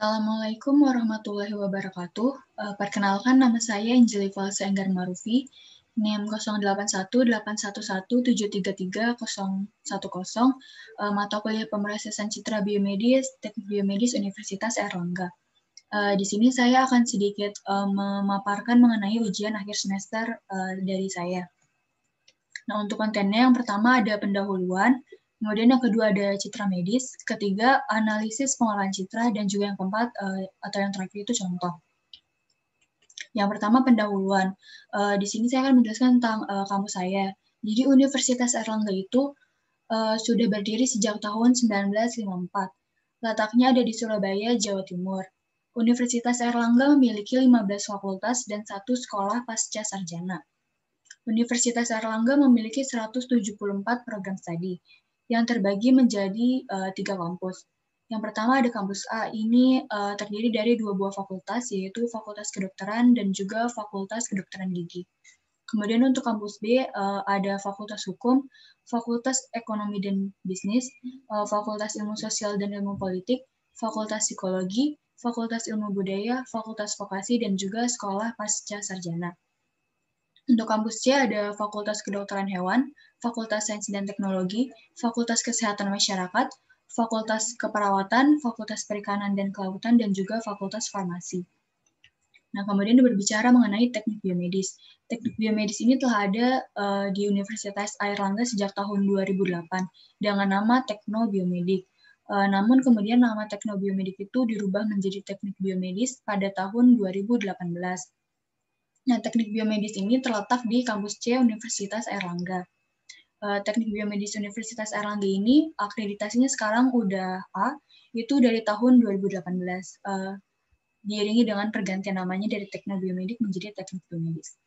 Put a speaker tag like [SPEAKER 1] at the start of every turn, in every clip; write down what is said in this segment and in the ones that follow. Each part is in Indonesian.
[SPEAKER 1] Assalamualaikum warahmatullahi wabarakatuh. Perkenalkan nama saya Anjeli Falsa Enggar Marufi, NIM 081281833010, mata kuliah Pemrosesan Citra Biomedis, Teknik Biomedis Universitas Airlangga. Di sini saya akan sedikit memaparkan mengenai ujian akhir semester dari saya. Nah, untuk kontennya yang pertama ada pendahuluan, kemudian yang kedua ada citra medis, ketiga analisis pengolahan citra, dan juga yang keempat atau yang terakhir itu contoh. Yang pertama pendahuluan. Di sini saya akan menjelaskan tentang kampus saya. Jadi Universitas Airlangga itu sudah berdiri sejak tahun 1954. Letaknya ada di Surabaya, Jawa Timur. Universitas Airlangga memiliki 15 fakultas dan 1 sekolah pasca sarjana. Universitas Airlangga memiliki 174 program studi yang terbagi menjadi 3 kampus. Yang pertama ada kampus A, ini terdiri dari 2 buah fakultas, yaitu Fakultas Kedokteran dan juga Fakultas Kedokteran Gigi. Kemudian untuk kampus B ada Fakultas Hukum, Fakultas Ekonomi dan Bisnis, Fakultas Ilmu Sosial dan Ilmu Politik, Fakultas Psikologi, Fakultas Ilmu Budaya, Fakultas Vokasi, dan juga Sekolah Pasca Sarjana. Untuk kampus C ada Fakultas Kedokteran Hewan, Fakultas Sains dan Teknologi, Fakultas Kesehatan Masyarakat, Fakultas Keperawatan, Fakultas Perikanan dan Kelautan, dan juga Fakultas Farmasi. Nah, kemudian berbicara mengenai teknik biomedis. Teknik biomedis ini telah ada di Universitas Airlangga sejak tahun 2008 dengan nama Teknobiomedik. Namun kemudian nama Teknobiomedik itu dirubah menjadi teknik biomedis pada tahun 2018. Nah, teknik biomedis ini terletak di kampus C Universitas Airlangga. Teknik biomedis Universitas Airlangga ini akreditasinya sekarang udah A, itu dari tahun 2018. Diiringi dengan pergantian namanya dari teknik biomedik menjadi teknik biomedis.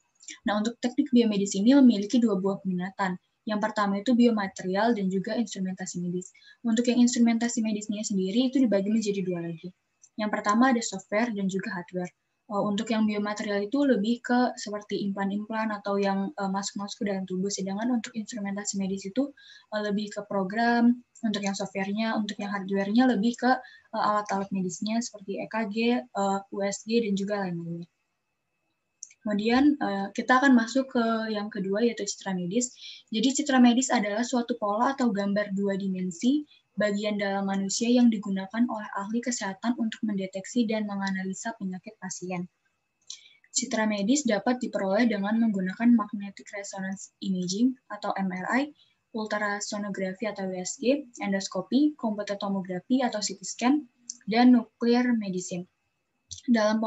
[SPEAKER 1] Nah, untuk teknik biomedis ini memiliki 2 buah peminatan. Yang pertama itu biomaterial dan juga instrumentasi medis. Untuk yang instrumentasi medisnya sendiri itu dibagi menjadi 2 lagi. Yang pertama ada software dan juga hardware. Untuk yang biomaterial itu lebih ke seperti implan-implan atau yang masuk-masuk ke dalam tubuh, sedangkan untuk instrumentasi medis itu lebih ke program, untuk yang softwarenya, untuk yang hardwarenya lebih ke alat-alat medisnya seperti EKG, USG, dan juga lain-lainnya. Kemudian kita akan masuk ke yang kedua yaitu citra medis. Jadi citra medis adalah suatu pola atau gambar 2 dimensi bagian dalam manusia yang digunakan oleh ahli kesehatan untuk mendeteksi dan menganalisa penyakit pasien. Citra medis dapat diperoleh dengan menggunakan magnetic resonance imaging atau MRI, ultrasonografi atau USG, endoskopi, komputer tomografi atau CT scan, dan nuclear medicine. Dalam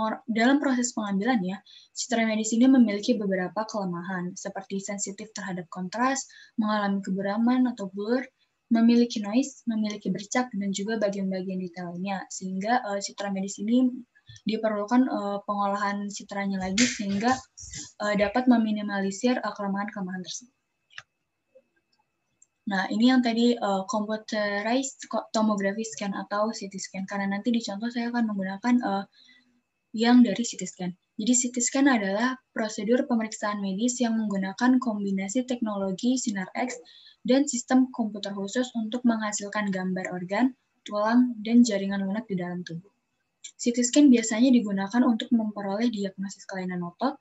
[SPEAKER 1] proses pengambilannya, citra medis ini memiliki beberapa kelemahan, seperti sensitif terhadap kontras, mengalami keburaman atau blur, memiliki noise, memiliki bercak, dan juga bagian-bagian detail lainnya, sehingga citra medis ini diperlukan pengolahan citranya lagi, sehingga dapat meminimalisir kelemahan-kelemahan tersebut. Nah, ini yang tadi computerized tomography scan atau CT scan, karena nanti di contoh saya akan menggunakan yang dari CT scan. Jadi CT scan adalah prosedur pemeriksaan medis yang menggunakan kombinasi teknologi sinar X dan sistem komputer khusus untuk menghasilkan gambar organ, tulang, dan jaringan lunak di dalam tubuh. CT scan biasanya digunakan untuk memperoleh diagnosis kelainan otot,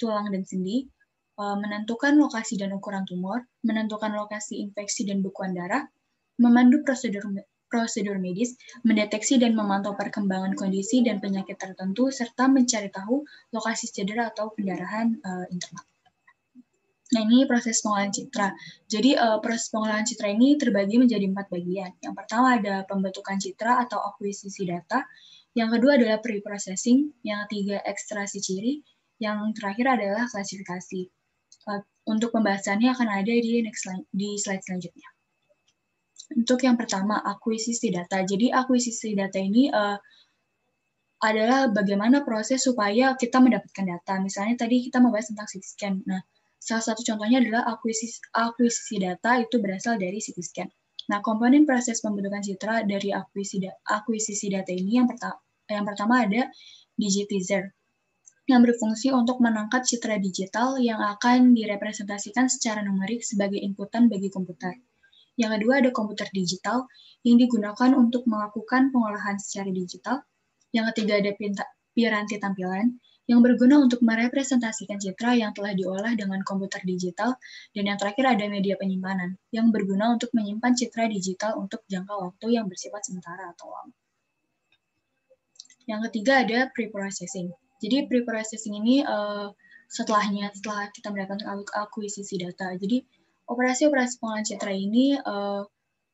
[SPEAKER 1] tulang, dan sendi, menentukan lokasi dan ukuran tumor, menentukan lokasi infeksi dan bekuan darah, memandu prosedur medis, mendeteksi dan memantau perkembangan kondisi dan penyakit tertentu, serta mencari tahu lokasi cedera atau pendarahan internal. Nah, ini proses pengolahan citra. Jadi, proses pengolahan citra ini terbagi menjadi 4 bagian. Yang pertama ada pembentukan citra atau akuisisi data. Yang kedua adalah pre-processing. Yang ketiga ekstraksi ciri. Yang terakhir adalah klasifikasi. Untuk pembahasannya akan ada di slide selanjutnya. Untuk yang pertama, akuisisi data. Jadi, akuisisi data ini adalah bagaimana proses supaya kita mendapatkan data. Misalnya tadi kita membahas tentang CT scan. Nah, salah satu contohnya adalah akuisisi data itu berasal dari CT scan. Nah, komponen proses pembentukan citra dari akuisisi data ini yang pertama ada digitizer, yang berfungsi untuk menangkap citra digital yang akan direpresentasikan secara numerik sebagai inputan bagi komputer. Yang kedua ada komputer digital yang digunakan untuk melakukan pengolahan secara digital. Yang ketiga ada piranti tampilan, yang berguna untuk merepresentasikan citra yang telah diolah dengan komputer digital, dan yang terakhir ada media penyimpanan, yang berguna untuk menyimpan citra digital untuk jangka waktu yang bersifat sementara atau lama. Yang ketiga ada pre-processing. Jadi pre-processing ini setelah kita mendapatkan akuisisi data. Jadi operasi-operasi pengolahan citra ini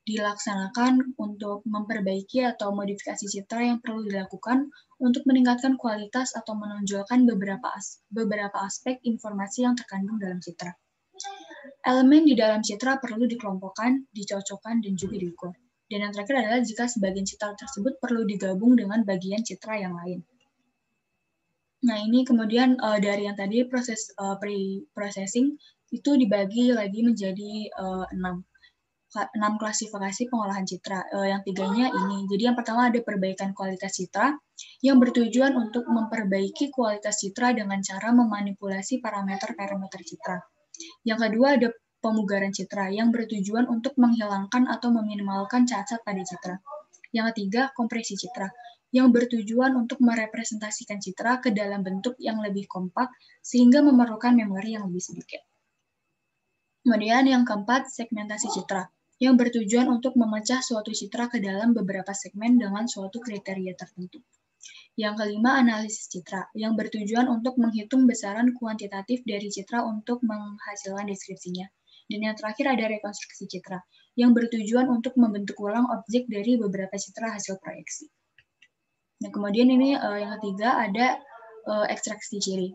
[SPEAKER 1] dilaksanakan untuk memperbaiki atau modifikasi citra yang perlu dilakukan untuk meningkatkan kualitas atau menonjolkan beberapa aspek informasi yang terkandung dalam citra. Elemen di dalam citra perlu dikelompokkan, dicocokkan, dan juga diukur. Dan yang terakhir adalah jika sebagian citra tersebut perlu digabung dengan bagian citra yang lain. Nah, ini kemudian dari yang tadi proses pre-processing itu dibagi lagi menjadi 6 klasifikasi pengolahan citra. Yang tiganya ini. Jadi yang pertama ada perbaikan kualitas citra yang bertujuan untuk memperbaiki kualitas citra dengan cara memanipulasi parameter-parameter citra. Yang kedua ada pemugaran citra yang bertujuan untuk menghilangkan atau meminimalkan cacat pada citra. Yang ketiga kompresi citra yang bertujuan untuk merepresentasikan citra ke dalam bentuk yang lebih kompak sehingga memerlukan memori yang lebih sedikit. Kemudian yang keempat segmentasi citra yang bertujuan untuk memecah suatu citra ke dalam beberapa segmen dengan suatu kriteria tertentu. Yang kelima, analisis citra, yang bertujuan untuk menghitung besaran kuantitatif dari citra untuk menghasilkan deskripsinya. Dan yang terakhir ada rekonstruksi citra, yang bertujuan untuk membentuk ulang objek dari beberapa citra hasil proyeksi. Nah, kemudian ini yang ketiga ada ekstraksi ciri.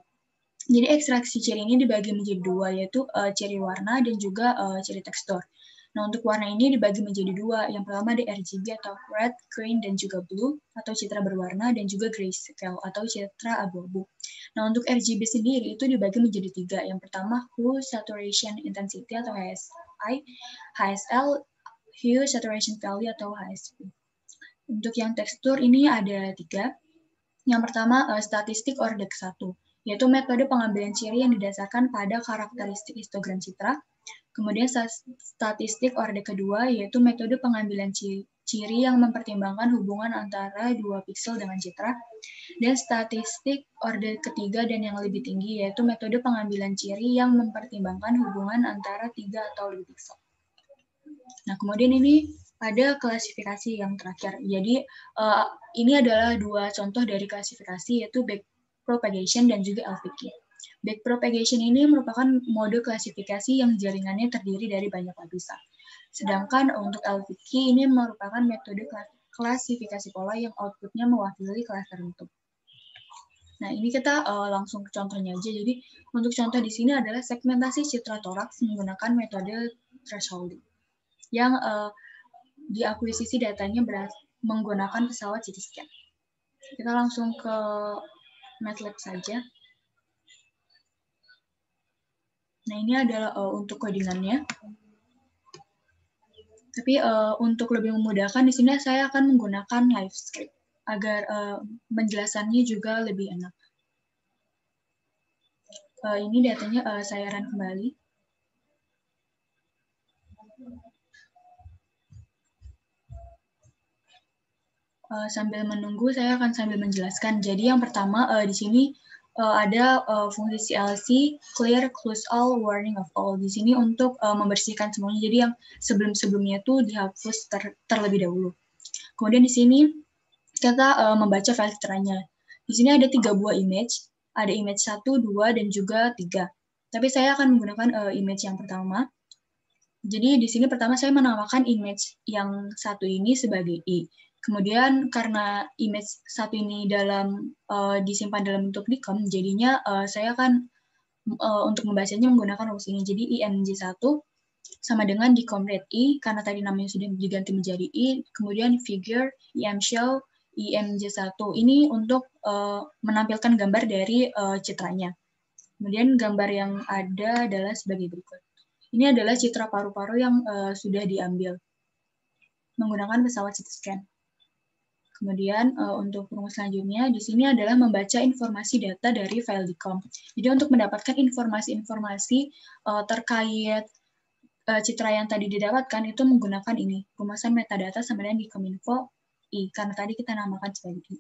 [SPEAKER 1] Jadi ekstraksi ciri ini dibagi menjadi dua, yaitu ciri warna dan juga ciri tekstur. Nah, untuk warna ini dibagi menjadi dua. Yang pertama ada RGB atau red, green, dan juga blue, atau citra berwarna, dan juga grayscale atau citra abu-abu. Nah, untuk RGB sendiri itu dibagi menjadi tiga. Yang pertama hue, saturation, intensity atau HSI, HSL, hue, saturation value atau HSV. Untuk yang tekstur ini ada tiga. Yang pertama statistik ordek 1, yaitu metode pengambilan ciri yang didasarkan pada karakteristik histogram citra. Kemudian statistik ordek kedua, yaitu metode pengambilan ciri yang mempertimbangkan hubungan antara dua piksel dengan citra. Dan statistik ordek ketiga dan yang lebih tinggi, yaitu metode pengambilan ciri yang mempertimbangkan hubungan antara 3 atau lebih piksel. Nah, kemudian ini ada klasifikasi yang terakhir. Jadi, ini adalah dua contoh dari klasifikasi, yaitu backpropagation dan juga LVK. Backpropagation ini merupakan mode klasifikasi yang jaringannya terdiri dari banyak lapisan. Sedangkan untuk LVK ini merupakan metode klasifikasi pola yang outputnya mewakili kelas tertentu. Nah, ini kita langsung ke contohnya aja. Jadi, untuk contoh di sini adalah segmentasi citra toraks menggunakan metode thresholding, yang diakuisisi datanya menggunakan pesawat CT scan. Kita langsung ke MATLAB saja. Nah, ini adalah untuk codingannya. Tapi untuk lebih memudahkan, di sini saya akan menggunakan LiveScript agar penjelasannya juga lebih enak. Ini datanya saya run kembali. Sambil menunggu, saya akan sambil menjelaskan. Jadi yang pertama di sini ada fungsi CLC clear, close all, warning of all. Di sini untuk membersihkan semuanya. Jadi yang sebelum-sebelumnya itu dihapus terlebih dahulu. Kemudian di sini kita membaca file citranya. Di sini ada 3 buah image. Ada image 1, 2, dan juga 3. Tapi saya akan menggunakan image yang pertama. Jadi di sini pertama saya menamakan image yang satu ini sebagai I. Kemudian karena image satu ini disimpan dalam bentuk DCOM, jadinya saya akan untuk membacanya menggunakan rumus ini. Jadi img1 sama dengan DCOM-read I, karena tadi namanya sudah diganti menjadi I, kemudian figure, imshow, img1. Ini untuk menampilkan gambar dari citranya. Kemudian gambar yang ada adalah sebagai berikut. Ini adalah citra paru-paru yang sudah diambil menggunakan pesawat CT scan. Kemudian untuk rumus selanjutnya di sini adalah membaca informasi data dari file DCOM. Jadi untuk mendapatkan informasi-informasi terkait citra yang tadi didapatkan itu menggunakan ini, rumusan metadata sama dengan DCOM info I, karena tadi kita namakan sebagai I.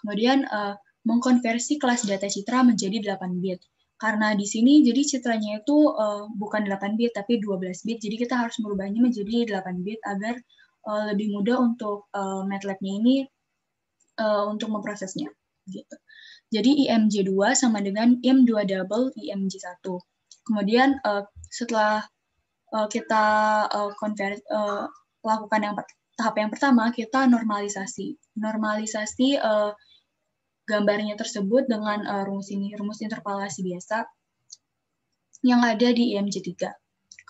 [SPEAKER 1] Kemudian mengkonversi kelas data citra menjadi 8 bit. Karena di sini jadi citranya itu bukan 8 bit tapi 12 bit. Jadi kita harus merubahnya menjadi 8 bit agar lebih mudah untuk MATLAB-nya ini untuk memprosesnya gitu. Jadi IMJ2 sama dengan IM2 double IMJ1. Kemudian setelah kita lakukan tahap yang pertama, kita normalisasi. Normalisasi gambarnya tersebut dengan rumus ini, rumus interpolasi biasa yang ada di IMJ3.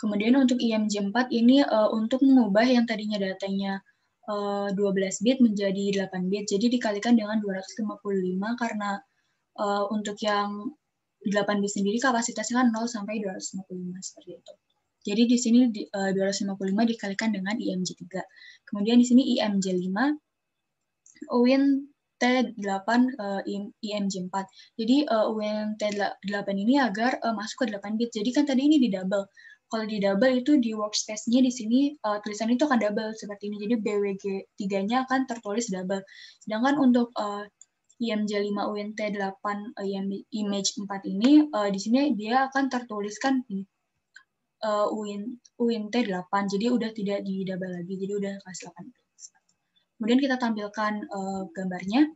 [SPEAKER 1] Kemudian untuk IMJ4 ini untuk mengubah yang tadinya datanya 12 bit menjadi 8 bit, jadi dikalikan dengan 255 karena untuk yang 8 bit sendiri kapasitasnya kan 0 sampai 255 seperti itu. Jadi di sini 255 dikalikan dengan IMJ3. Kemudian di sini IMJ5, UIN T8 IMJ4. Jadi UIN T8 ini agar masuk ke 8 bit. Jadi kan tadi ini di double. Kalau di double itu di workspace-nya di sini tulisan itu akan double seperti ini. Jadi BWG3-nya akan tertulis double. Sedangkan untuk IMJ5 UIN T8 image 4 ini di sini dia akan tertuliskan ini UIN T8. Jadi udah tidak di double lagi. Jadi udah kelas 8. Kemudian kita tampilkan gambarnya.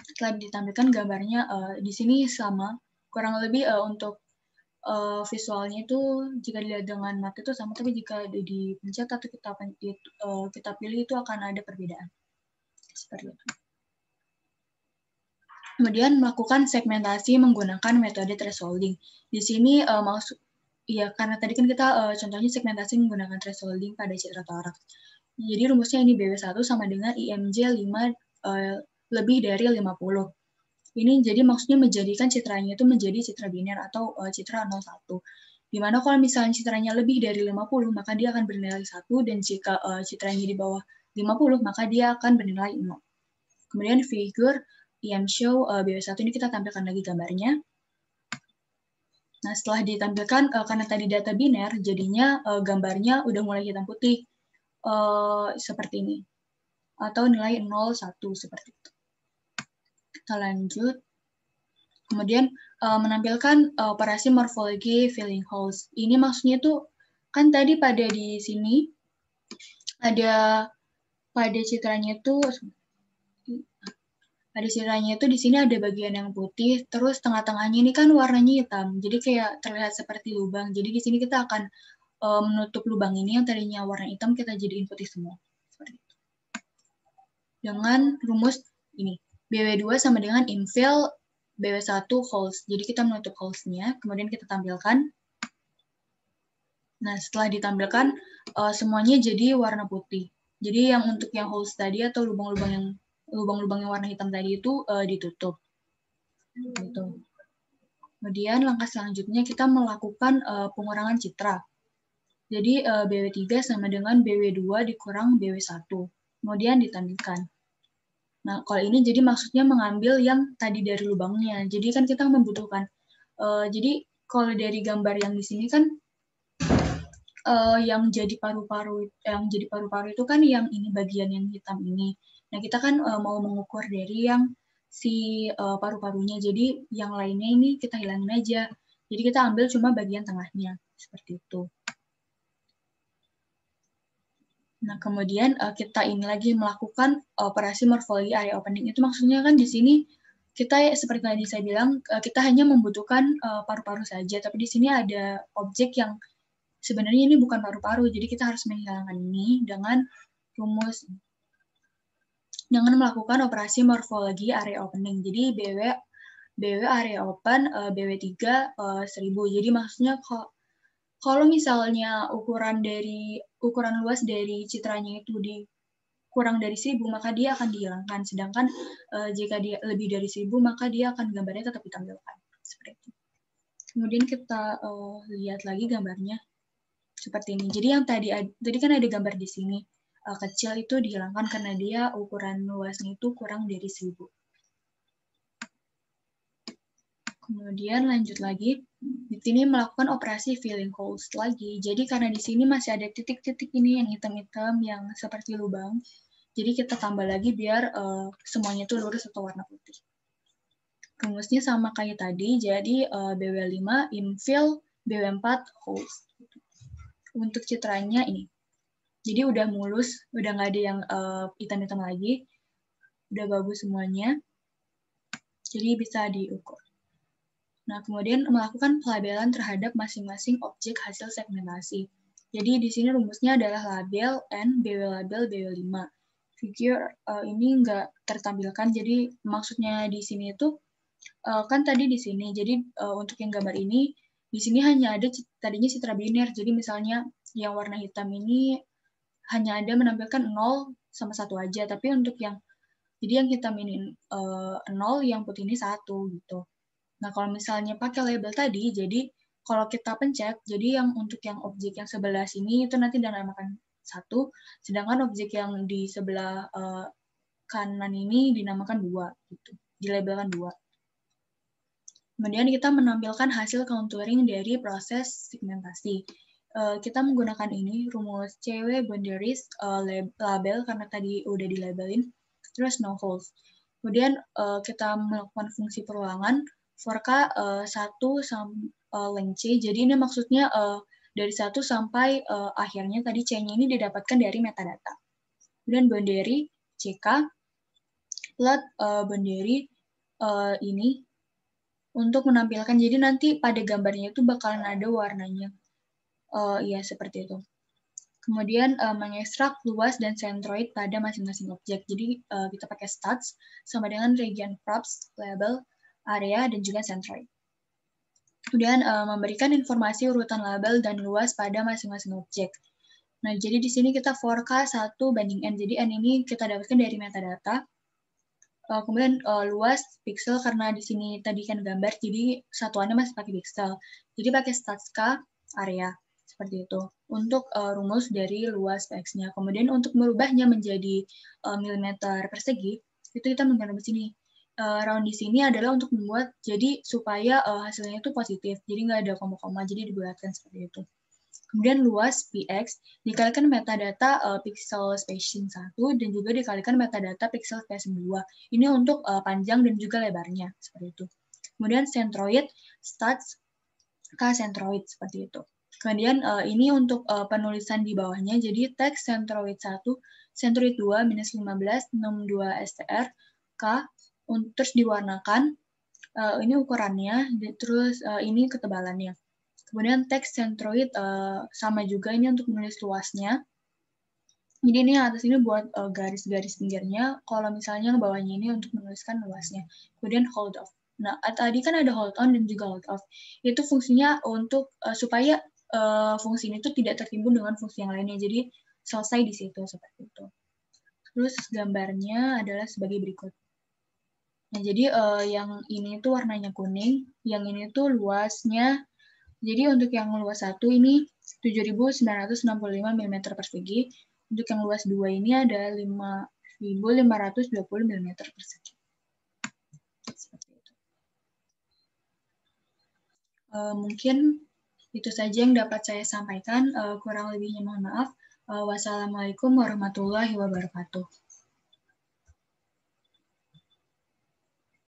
[SPEAKER 1] Setelah ditampilkan gambarnya di sini sama, kurang lebih untuk visualnya itu jika dilihat dengan mata itu sama, tapi jika dipencet atau kita pilih itu akan ada perbedaan. Seperti itu. Kemudian melakukan segmentasi menggunakan metode thresholding. Di sini karena tadi kan kita contohnya segmentasi menggunakan thresholding pada citra toraks. Jadi rumusnya ini BW1 sama dengan IMJ 5 lebih dari 50. Ini jadi maksudnya menjadikan citranya itu menjadi citra biner atau citra 01. Dimana kalau misalnya citranya lebih dari 50, maka dia akan bernilai 1, dan jika citranya di bawah 50, maka dia akan bernilai 0. Kemudian figur IMShow BW1 ini kita tampilkan lagi gambarnya. Nah, setelah ditampilkan, karena tadi data biner, jadinya gambarnya udah mulai hitam putih. Seperti ini, atau nilai 0, 1 seperti itu. Kita lanjut. Kemudian menampilkan operasi morfologi filling holes. Ini maksudnya tuh kan tadi pada di sini ada pada citranya itu di sini ada bagian yang putih, terus tengah-tengahnya ini kan warnanya hitam. Jadi kayak terlihat seperti lubang. Jadi di sini kita akan menutup lubang ini yang tadinya warna hitam kita jadiin putih semua. Seperti itu. Dengan rumus ini, BW2 sama dengan infill BW1 holes. Jadi kita menutup holes-nya, kemudian kita tampilkan. Nah, setelah ditampilkan, semuanya jadi warna putih. Jadi yang untuk yang holes tadi atau lubang-lubang yang warna hitam tadi itu ditutup. Gitu. Kemudian langkah selanjutnya kita melakukan pengurangan citra. Jadi BW3 sama dengan BW2 dikurang BW1. Kemudian ditampilkan. Nah, kalau ini jadi maksudnya mengambil yang tadi dari lubangnya. Jadi kan kita membutuhkan. Jadi kalau dari gambar yang di sini kan yang jadi paru-paru itu kan yang ini bagian yang hitam ini. Nah, kita kan mau mengukur dari yang si paru-parunya. Jadi yang lainnya ini kita hilangin aja. Jadi kita ambil cuma bagian tengahnya seperti itu. Nah, kemudian kita ini lagi melakukan operasi morfologi area opening. Itu maksudnya kan di sini kita seperti tadi saya bilang, kita hanya membutuhkan paru-paru saja, tapi di sini ada objek yang sebenarnya ini bukan paru-paru, jadi kita harus menghilangkan ini dengan rumus, dengan melakukan operasi morfologi area opening. Jadi BW area open, BW3 1000. Jadi maksudnya kalau misalnya ukuran luas dari citranya itu kurang dari 1000, maka dia akan dihilangkan. Sedangkan jika dia lebih dari 1000, maka dia akan gambarnya tetap ditampilkan. Seperti itu. Kemudian kita lihat lagi gambarnya seperti ini. Jadi yang tadi kan ada gambar di sini. Kecil itu dihilangkan karena dia ukuran luasnya itu kurang dari 1000. Kemudian lanjut lagi, di sini melakukan operasi filling holes lagi. Jadi karena di sini masih ada titik-titik ini yang hitam-hitam yang seperti lubang. Jadi kita tambah lagi biar semuanya itu lurus atau warna putih. Rumusnya sama kayak tadi, jadi BW5 infill, BW4 holes. Untuk citranya ini. Jadi udah mulus, udah nggak ada yang hitam-hitam lagi. Udah bagus semuanya. Jadi bisa diukur. Nah, kemudian melakukan pelabelan terhadap masing-masing objek hasil segmentasi. Jadi di sini rumusnya adalah label N, BW label BW5. Figure ini nggak tertampilkan, jadi maksudnya di sini itu kan tadi di sini. Jadi untuk yang gambar ini, di sini hanya ada tadinya citra biner. Jadi misalnya yang warna hitam ini hanya ada menampilkan 0 sama 1 aja. Tapi untuk yang, jadi yang hitam ini 0, yang putih ini 1 gitu. Nah, kalau misalnya pakai label tadi, jadi kalau kita pencet, jadi yang untuk yang objek yang sebelah sini itu nanti dinamakan 1, sedangkan objek yang di sebelah kanan ini dinamakan 2, gitu. Dilabelkan 2. Kemudian kita menampilkan hasil contouring dari proses segmentasi. Kita menggunakan ini, rumus CW boundaries label, karena tadi udah dilabelin, terus no holes. Kemudian kita melakukan fungsi perulangan, for K 1 sampai length C, jadi ini maksudnya dari 1 sampai akhirnya tadi C-nya ini didapatkan dari metadata. Kemudian boundary CK, plot boundary ini untuk menampilkan, jadi nanti pada gambarnya itu bakalan ada warnanya. Ya, seperti itu. Kemudian mengekstrak luas dan centroid pada masing-masing objek. Jadi kita pakai stats sama dengan region props, label, area, dan juga centroid. Kemudian memberikan informasi urutan label dan luas pada masing-masing objek. Nah, jadi di sini kita for K 1 banding N. Jadi N ini kita dapatkan dari metadata. Kemudian luas pixel, karena di sini tadi kan gambar, jadi satuannya masih pakai pixel. Jadi pakai stats K area, seperti itu. Untuk rumus dari luas PX-nya. Kemudian untuk merubahnya menjadi milimeter persegi, itu kita menggunakan rumus ini. Round di sini adalah untuk membuat jadi supaya hasilnya itu positif, jadi nggak ada koma-koma, jadi dibulatkan seperti itu. Kemudian luas PX dikalikan metadata pixel spacing 1 dan juga dikalikan metadata pixel spacing 2. Ini untuk panjang dan juga lebarnya, seperti itu. Kemudian centroid, stats K centroid, seperti itu. Kemudian ini untuk penulisan di bawahnya, jadi teks centroid 1, centroid 2, minus 15, 62 STR, K, terus diwarnakan, ini ukurannya, terus ini ketebalannya. Kemudian teks centroid sama juga ini untuk menulis luasnya. Jadi ini atas ini buat garis-garis pinggirnya, kalau misalnya bawahnya ini untuk menuliskan luasnya. Kemudian hold off. Nah, tadi kan ada hold on dan juga hold off. Itu fungsinya untuk supaya fungsi ini tuh tidak tertimbun dengan fungsi yang lainnya. Jadi selesai di situ, seperti itu. Terus gambarnya adalah sebagai berikut. Nah, jadi yang ini tuh warnanya kuning, yang ini tuh luasnya. Jadi untuk yang luas 1 ini 7.965 mm persegi. Untuk yang luas 2 ini ada 5.520 mm persegi. Seperti itu. Mungkin itu saja yang dapat saya sampaikan. Kurang lebihnya mohon maaf. Wassalamualaikum warahmatullahi wabarakatuh.